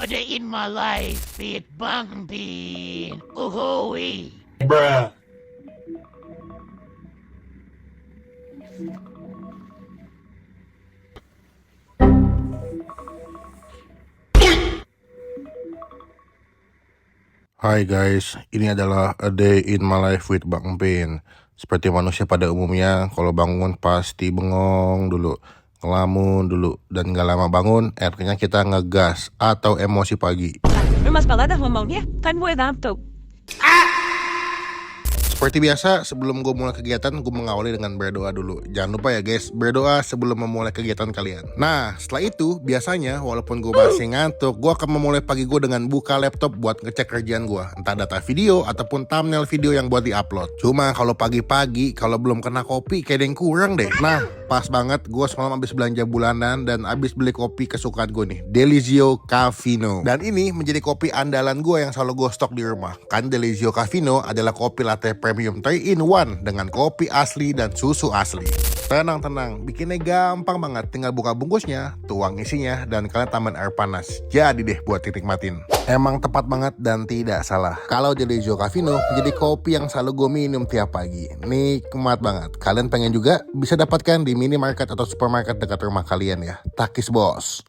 A day in my life with Bang Bin. Uhui. Bruh. Hai guys, ini adalah a day in my life with Bang Pin. Seperti manusia pada umumnya, kalau bangun pasti bengong dulu, ngelamun dulu, dan gak lama bangun, akhirnya kita ngegas atau emosi pagi. Umas paladas pneumonia, kan gue damto. Seperti biasa, sebelum gue mulai kegiatan, gue mengawali dengan berdoa dulu. Jangan lupa ya guys, berdoa sebelum memulai kegiatan kalian. Nah, setelah itu, biasanya walaupun gue masih ngantuk, gue akan memulai pagi gue dengan buka laptop buat ngecek kerjaan gue. Entah data video ataupun thumbnail video yang buat di-upload. Cuma kalau pagi-pagi, kalau belum kena kopi, kayak ada yang kurang deh. Nah, pas banget, gue semalam habis belanja bulanan dan habis beli kopi kesukaan gue nih, Delizio Caffino. Dan ini menjadi kopi andalan gue yang selalu gue stok di rumah. Kan Delizio Caffino adalah kopi latte premium 3-in-1 dengan kopi asli dan susu asli. Tenang-tenang, bikinnya gampang banget. Tinggal buka bungkusnya, tuang isinya, dan kalian tambahin air panas. Jadi deh buat dinikmatin. Emang tepat banget dan tidak salah. Kalau Delizio Caffino menjadi kopi yang selalu gue minum tiap pagi. Nikmat banget. Kalian pengen juga bisa dapatkan di minimarket atau supermarket dekat rumah kalian ya. Takis bos.